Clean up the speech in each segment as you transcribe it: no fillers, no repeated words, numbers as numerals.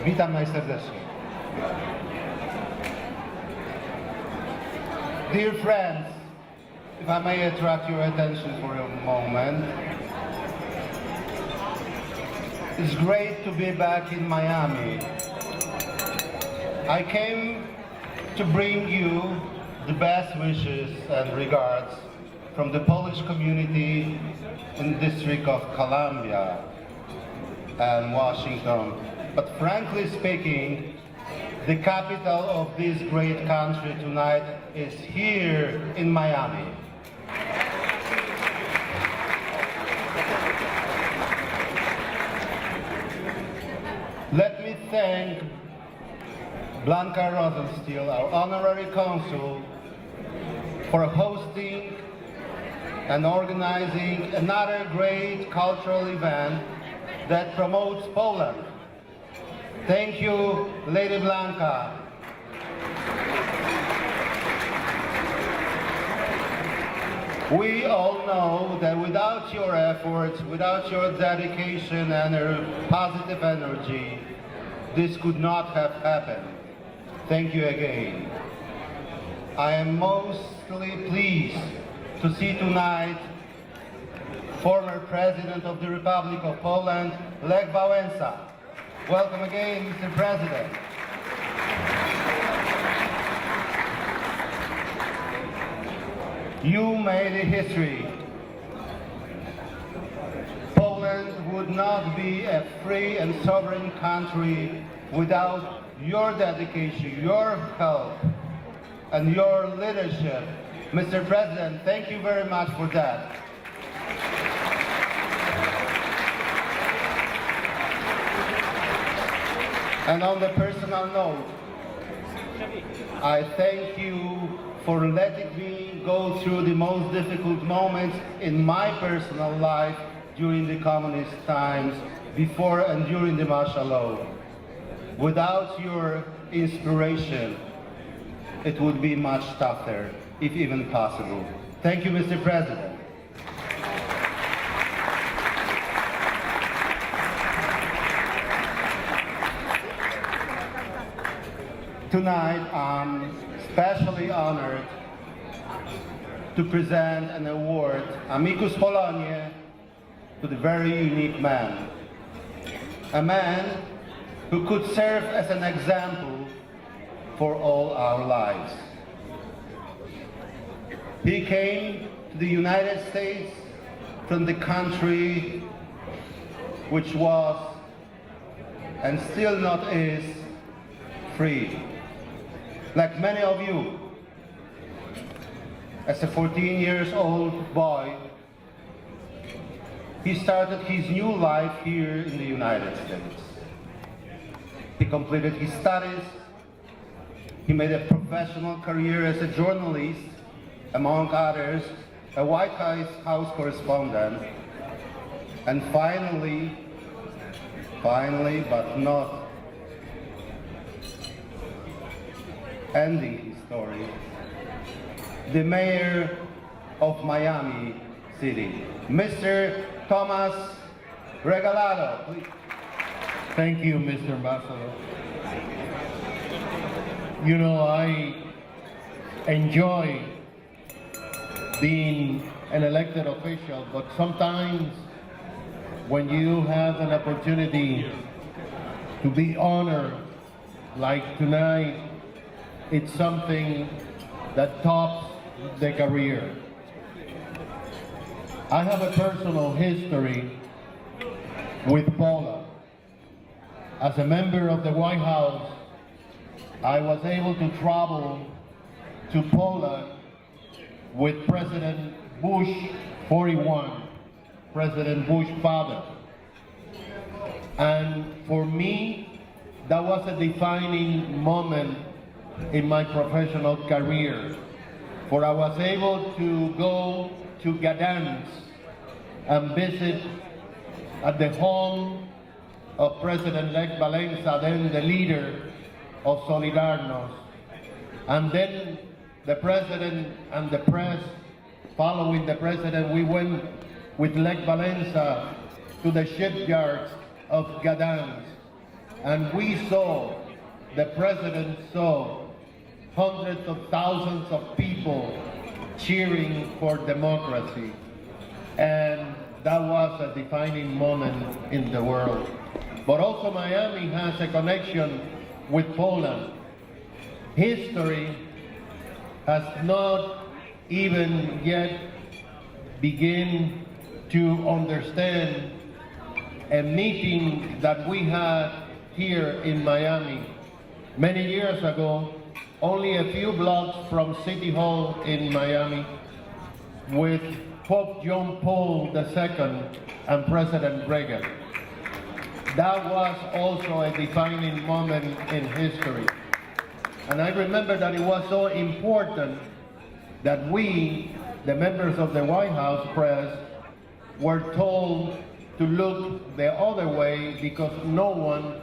Witam najserdeczniej. Dear friends, if I may attract your attention for a moment, it's great to be back in Miami. I came to bring you the best wishes and regards from the Polish community in the District of Columbia and Washington. But frankly speaking, the capital of this great country tonight is here in Miami. Let me thank Blanca Rosenstiel, our honorary consul, for hosting and organizing another great cultural event that promotes Poland. Thank you, Lady Blanca. We all know that without your efforts, without your dedication and your positive energy, this could not have happened. Thank you again. I am mostly pleased to see tonight former President of the Republic of Poland, Lech Wałęsa. Welcome again, Mr. President. You made a history. Poland would not be a free and sovereign country without your dedication, your help, and your leadership. Mr. President, thank you very much for that. And on the personal note, I thank you for letting me go through the most difficult moments in my personal life during the communist times, before and during the martial law. Without your inspiration, it would be much tougher, if even possible. Thank you, Mr. President. Tonight, I'm especially honored to present an award, Amicus Polonie, to the very unique man. A man who could serve as an example for all our lives. He came to the United States from the country which was, and still not is, free. Like many of you, as a 14-year-old boy, he started his new life here in the United States. He completed his studies, he made a professional career as a journalist, among others, a White House correspondent, and finally, but not ending his story, the mayor of Miami City, Mr. Thomas Regalado. Please. Thank you, Mr. Ambassador. You know, I enjoy being an elected official, but sometimes when you have an opportunity to be honored like tonight, it's something that tops the career. I have a personal history with Poland. As a member of the White House, I was able to travel to Poland with President Bush 41, President Bush father. And for me, that was a defining moment in my professional career, for I was able to go to Gdansk and visit at the home of President Lech Wałęsa, then the leader of Solidarność. And then the president and the press, following the president, we went with Lech Wałęsa to the shipyards of Gdansk. and we saw, the president saw, hundreds of thousands of people cheering for democracy. And that was a defining moment in the world. But also Miami has a connection with Poland. History has not even yet begun to understand a meeting that we had here in Miami many years ago, only a few blocks from City Hall in Miami, with Pope John Paul II and President Reagan. That was also a defining moment in history. And I remember that it was so important that we, the members of the White House press, were told to look the other way because no one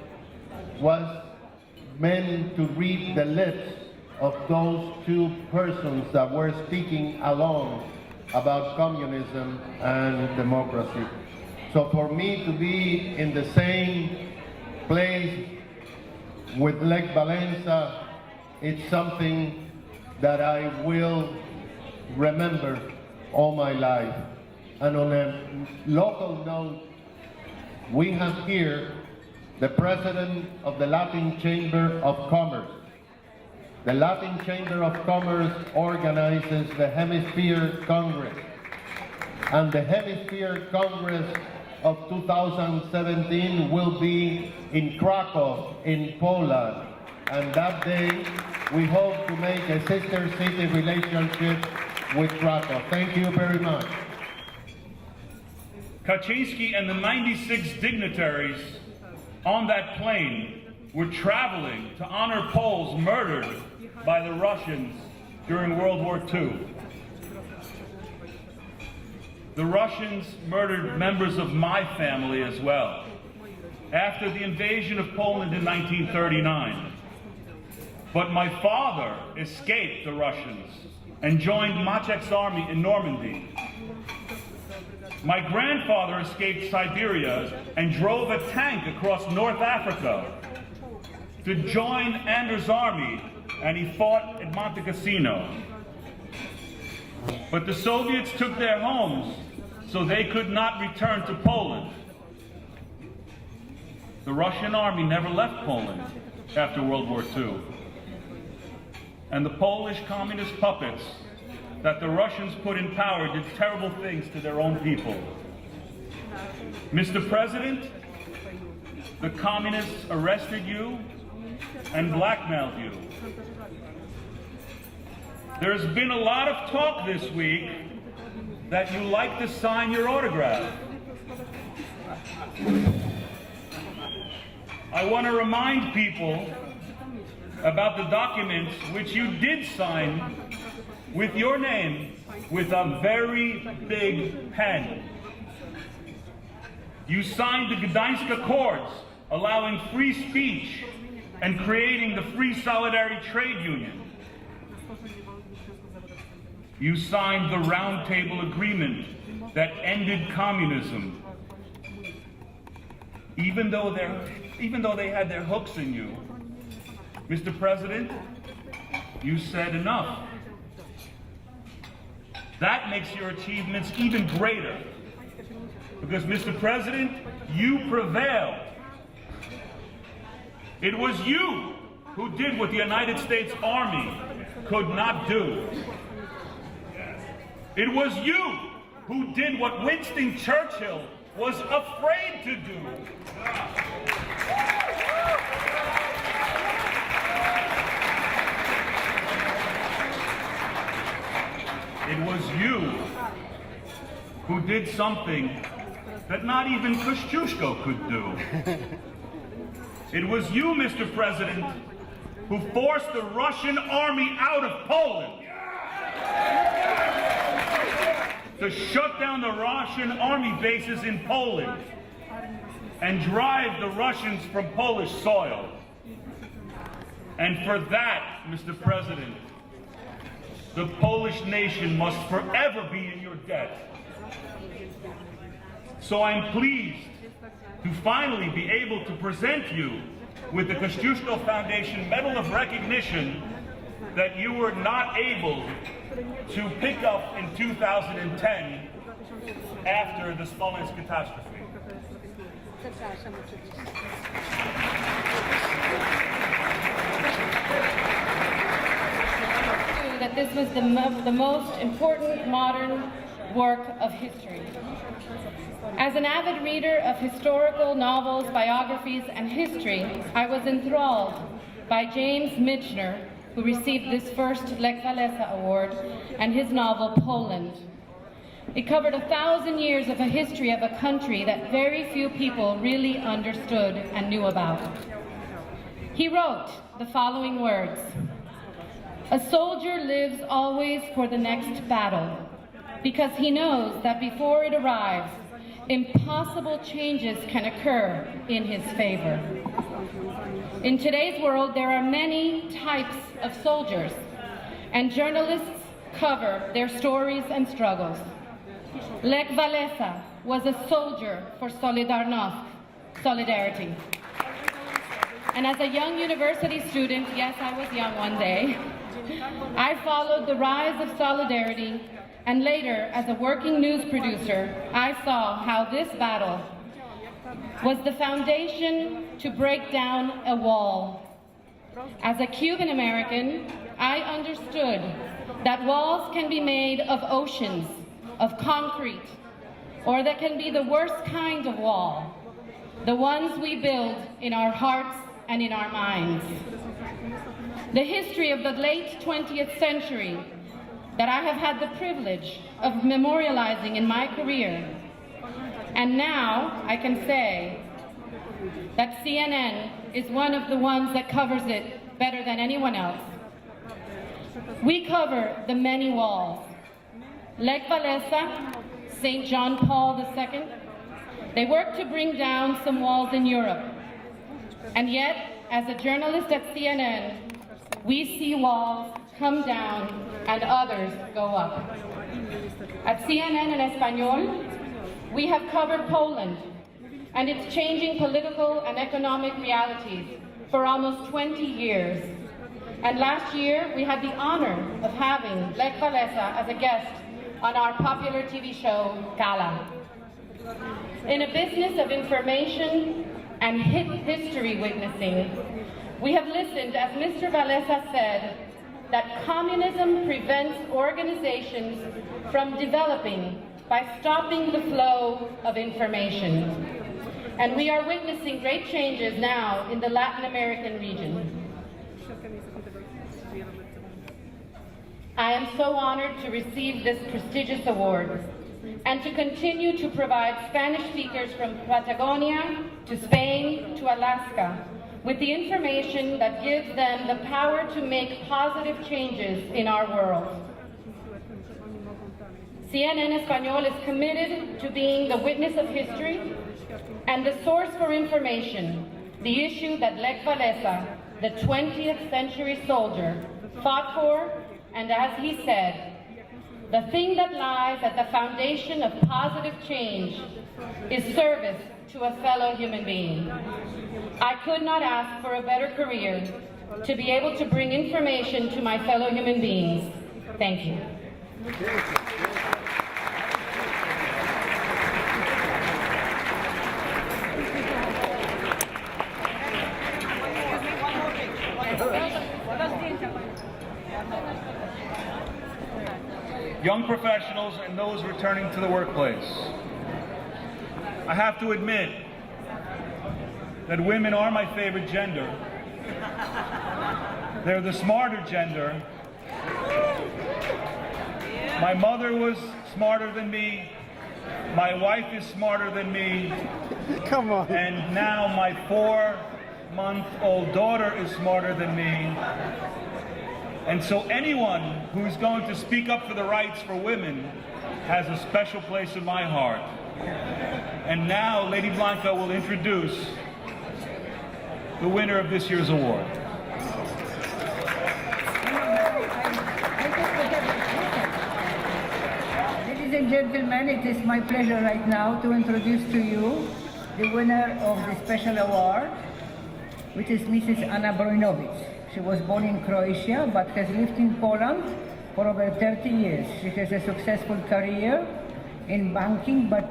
was meant to read the lips of those two persons that were speaking alone about communism and democracy. So for me to be in the same place with Lech Walesa, it's something that I will remember all my life. And on a local note, we have here the president of the Latin Chamber of Commerce. The Latin Chamber of Commerce organizes the Hemisphere Congress. And the Hemisphere Congress of 2017 will be in Krakow, in Poland. And that day, we hope to make a sister city relationship with Krakow. Thank you very much. Kaczynski and the 96 dignitaries on that plane were traveling to honor Poles murdered by the Russians during World War II. The Russians murdered members of my family as well after the invasion of Poland in 1939. But my father escaped the Russians and joined Maczek's army in Normandy. My grandfather escaped Siberia and drove a tank across North Africa to join Anders' army, and he fought at Monte Cassino. But the Soviets took their homes, so they could not return to Poland. The Russian army never left Poland after World War II. And the Polish communist puppets that the Russians put in power did terrible things to their own people. Mr. President, the communists arrested you and blackmailed you. There's been a lot of talk this week that you like to sign your autograph. I want to remind people about the documents which you did sign with your name with a very big pen. You signed the Gdańsk Accords, allowing free speech and creating the Free Solidarity Trade Union. You signed the Round Table Agreement that ended communism. Even though they had their hooks in you, Mr. President, you said enough. That makes your achievements even greater. Because, Mr. President, you prevailed. It was you who did what the United States Army could not do. It was you who did what Winston Churchill was afraid to do. It was you who did something that not even Kosciuszko could do. It was you, Mr. President, who forced the Russian army out of Poland. To shut down the Russian army bases in Poland and drive the Russians from Polish soil. And for that, Mr. President, the Polish nation must forever be in your debt. So I'm pleased to finally be able to present you with the Constitutional Foundation Medal of Recognition that you were not able to pick up in 2010 after the Smolensk catastrophe. That this was the most important modern work of history. As an avid reader of historical novels, biographies, and history, I was enthralled by James Michener, who received this first Lech Walesa Award, and his novel, Poland. It covered 1,000 years of a history of a country that very few people really understood and knew about. He wrote the following words: "A soldier lives always for the next battle, because he knows that before it arrives, impossible changes can occur in his favor." In today's world, there are many types of soldiers, and journalists cover their stories and struggles. Lech Walesa was a soldier for Solidarność, solidarity. And as a young university student, yes, I was young one day, I followed the rise of solidarity, and later, as a working news producer, I saw how this battle was the foundation to break down a wall. As a Cuban American, I understood that walls can be made of oceans, of concrete, or that can be the worst kind of wall, the ones we build in our hearts and in our minds. The history of the late 20th century that I have had the privilege of memorializing in my career. And now I can say that CNN is one of the ones that covers it better than anyone else. We cover the many walls. Lech Walesa, St. John Paul II, they worked to bring down some walls in Europe. And yet, as a journalist at CNN, we see walls come down and others go up. At CNN en Español, we have covered Poland and its changing political and economic realities for almost 20 years. And last year, we had the honor of having Lech Walesa as a guest on our popular TV show, Gala. In a business of information and history witnessing, we have listened, as Mr. Walesa said, that communism prevents organizations from developing by stopping the flow of information. And we are witnessing great changes now in the Latin American region. I am so honored to receive this prestigious award and to continue to provide Spanish speakers from Patagonia to Spain to Alaska with the information that gives them the power to make positive changes in our world. CNN Español is committed to being the witness of history and the source for information, the issue that Lech Walesa, the 20th century soldier, fought for, and as he said, the thing that lies at the foundation of positive change is service to a fellow human being. I could not ask for a better career to be able to bring information to my fellow human beings. Thank you. Young professionals and those returning to the workplace, I have to admit that women are my favorite gender. They're the smarter gender. My mother was smarter than me. My wife is smarter than me. Come on. And now my 4-month-old daughter is smarter than me. And so anyone who's going to speak up for the rights for women has a special place in my heart. And now Lady Blanca will introduce the winner of this year's award. Ladies and gentlemen, it is my pleasure right now to introduce to you the winner of the special award. which is Mrs. Anna Brojnovich. She was born in Croatia but has lived in Poland for over 30 years. She has a successful career in banking, but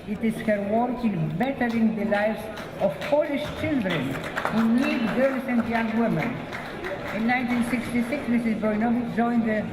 it is her work in bettering the lives of Polish children who need girls and young women. In 1966, Mrs. Brojnovich joined the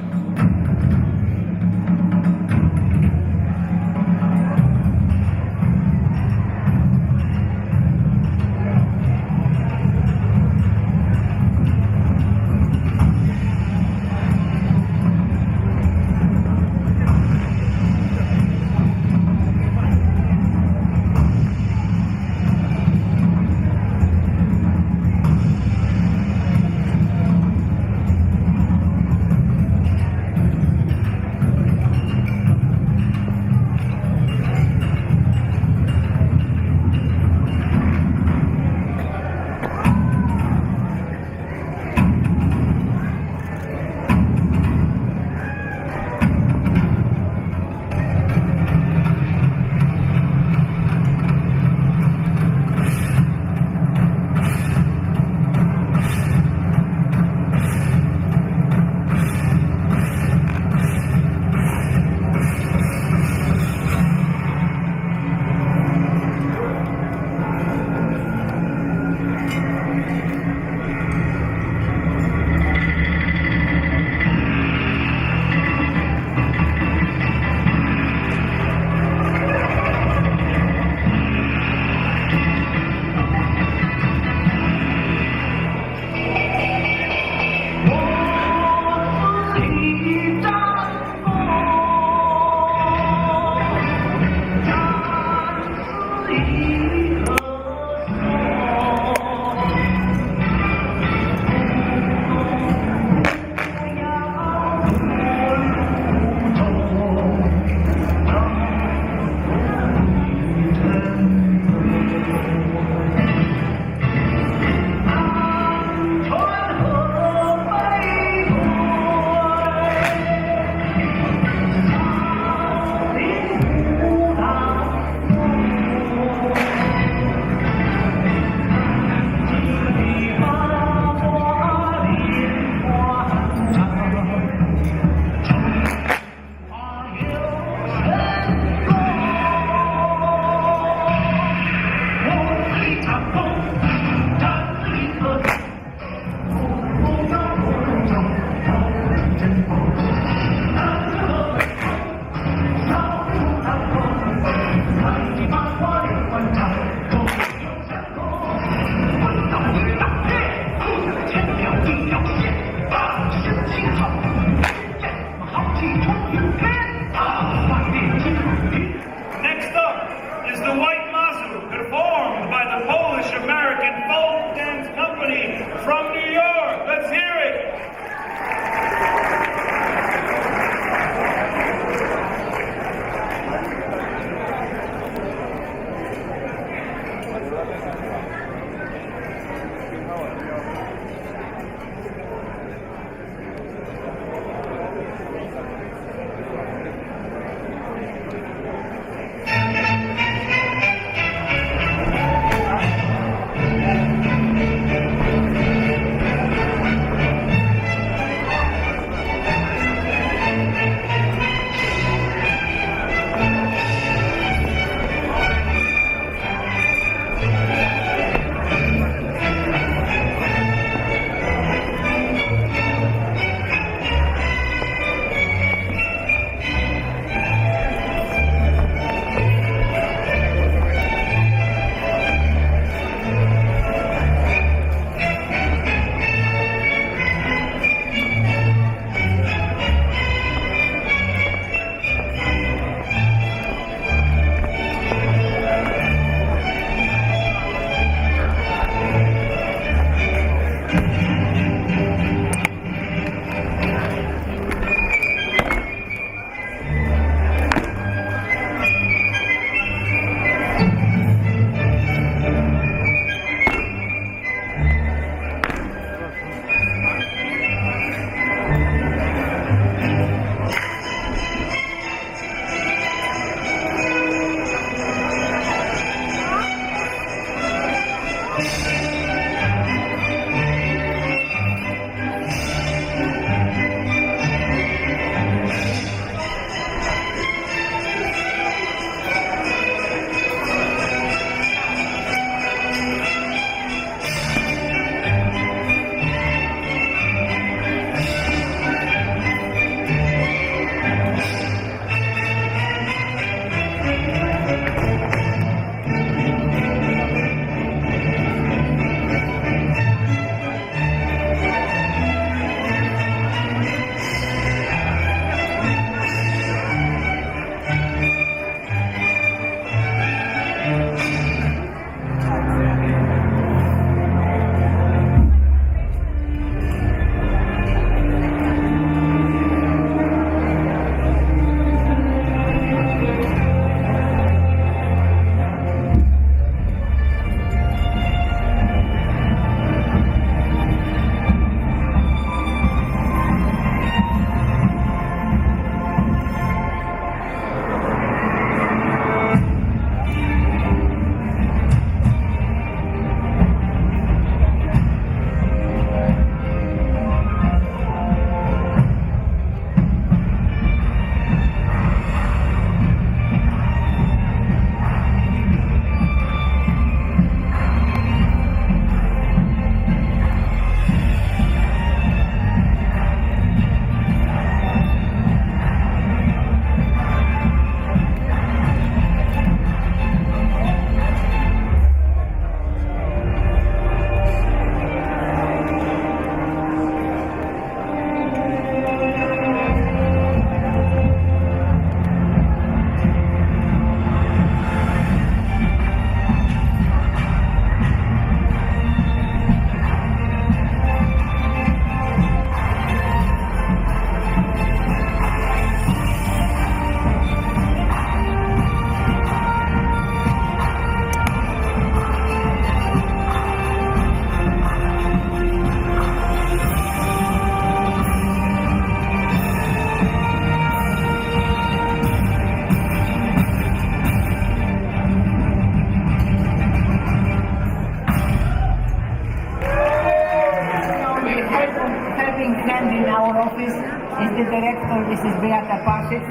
our office is the director, Mrs. Beata Pasic.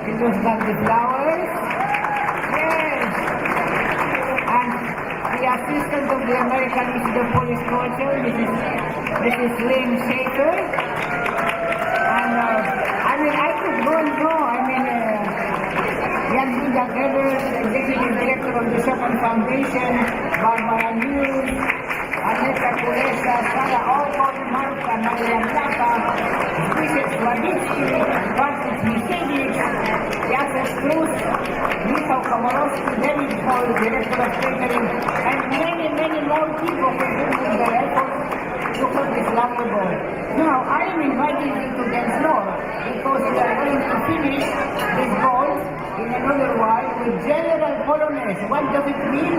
She just got the flowers. Yes. And the assistant of the American Institute of Polish Culture, Mrs. Lynn Shaker. And I could go and go. Jan Duda Geber, Executive Director of the Chopin Foundation, Barbara News, Aneta Kulesza, Sara Olkon, Marta Maria Plata, Zbyszek Sławicki, Bartosz Misiewicz, Jacek Strus, Michał Komorowski, David Hall, Director of Catering, and many more people who bring their efforts to put this lovely ball. Now, I am inviting you to dance floor because we are going to finish this ball in another while with General Polonaise. What does it mean?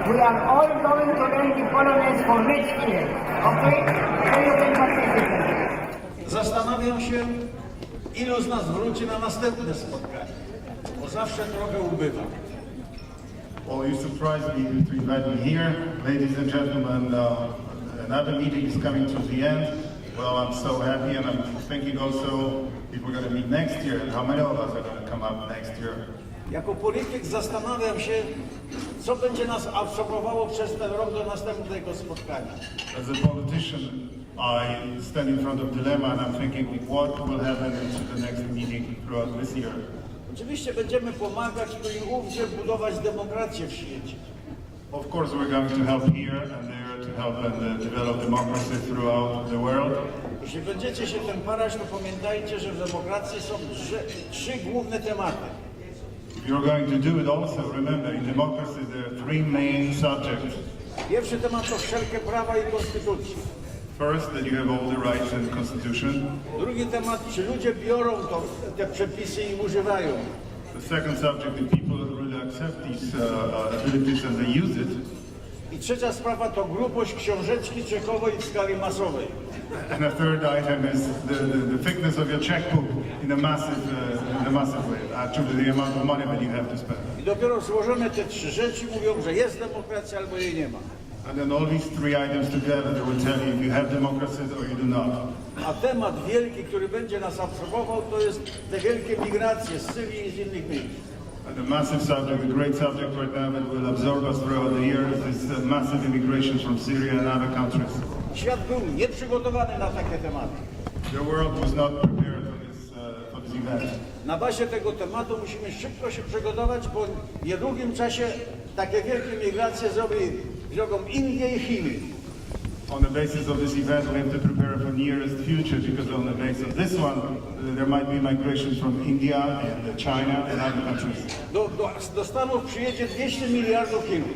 We are all going to learn the Polonaise for next year. Okay? So you can participate. Zastanawiam się, ilu z nas wróci na następne spotkanie, bo zawsze trochę ubywa. Well, you surprised me to invite me here. Ladies and gentlemen, another meeting is coming to the end. Well, I'm so happy, and I'm thinking also if we're going to meet next year, and how many of us are going to come up next year. Jako polityk zastanawiam się, co będzie nas absorbowało przez ten rok do następnego spotkania. As a politician, I stand in front of dilemma, and I'm thinking what will happen into the next meeting throughout this year. Oczywiście będziemy pomagać tu i ówdzie budować demokrację w świecie. Of course, we're going to help here and there to help and develop democracy throughout the world. Jeśli będziecie się tym parać, to pamiętajcie, że w demokracji są trzy główne tematy. If you're going to do it also, remember, in democracy there are three main subjects. Pierwszy temat to wszelkie prawa i konstytucje. First, that you have all the rights in the Constitution. Drugi temat, czy ludzie biorą te przepisy i używają. The second subject, if people really accept these abilities and they use it. I trzecia sprawa to grubość książeczki czekowej w skali masowej. And a third item is the thickness of your checkbook in a massive way. Actually, the amount of money that you have to spend. I dopiero złożone te trzy rzeczy mówią, że jest demokracja albo jej nie ma. And then all these three items together, they will tell you if you have democracy or you do not. A temat wielki, który będzie nas absorbował, to jest te wielkie migracje z Syrii i z innych miejsc. And the massive subject, the great subject right now that will absorb us throughout the years is massive immigration from Syria and other countries. Świat był nieprzygotowany na takie tematy. The world was not prepared for this event. Na bazie tego tematu musimy szybko się przygotować, bo w niedługim czasie takie wielkie migracje zrobią Indie i Chiny. On the basis of this event, we have to prepare for nearest future because on the basis of this one, there might be migrations from India and China and other countries. Do Stanów przyjedzie 200 miliardów Chinów.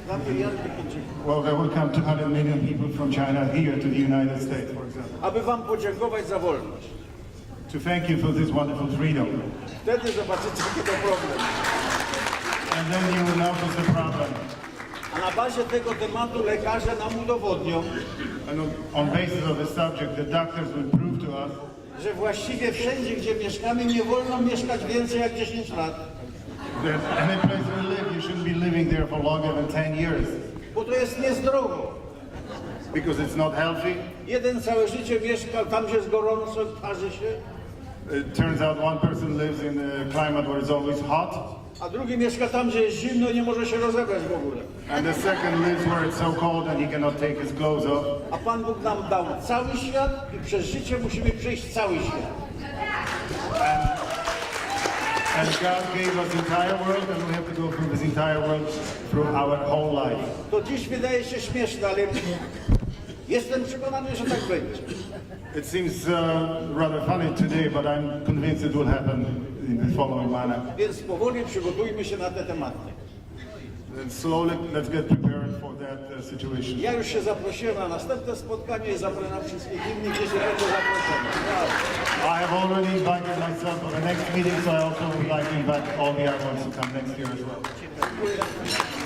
2 miliardy Chińczyków. Well, there will come 200 million people from China here to the United States, for example. Aby wam podziękować za wolność. To thank you for this wonderful freedom. Wtedy zobaczycie, jaki to problem. And then you will notice the problem. A na bazie tego tematu lekarze nam udowodnią, And on basis of the subject, the doctors will prove to us że właściwie wszędzie, gdzie mieszkamy, nie wolno mieszkać więcej jak 10 lat. that any place we live, you shouldn't be living there for longer than 10 years. Bo to jest niezdrowo. Because it's not healthy. Jeden całe życie mieszkał tam, gdzie jest gorąco, parzy się, It turns out one person lives in a climate where it's always hot, a drugi mieszka tam, gdzie jest zimno i nie może się rozebrać w ogóle. and the second lives where it's so cold and he cannot take his clothes off. A Pan Bóg nam dał cały świat i przez życie musimy przejść cały świat. And God gave us the entire world, and we have to go through this entire world through our whole life. To dziś wydaje się śmieszne, ale jestem przekonany, że tak będzie. It seems rather funny today, but I'm convinced it will happen in the following manner. Więc powoli przygotujmy się na te tematy. And slowly, let's get prepared for that situation. Ja już się zaprosiłem na następne spotkanie i zapraszam wszystkich innych, gdzie się będą zaproszeni. I have already invited myself for the next meeting, so I also would like to invite all the other ones to come next year as well. Dziękuję.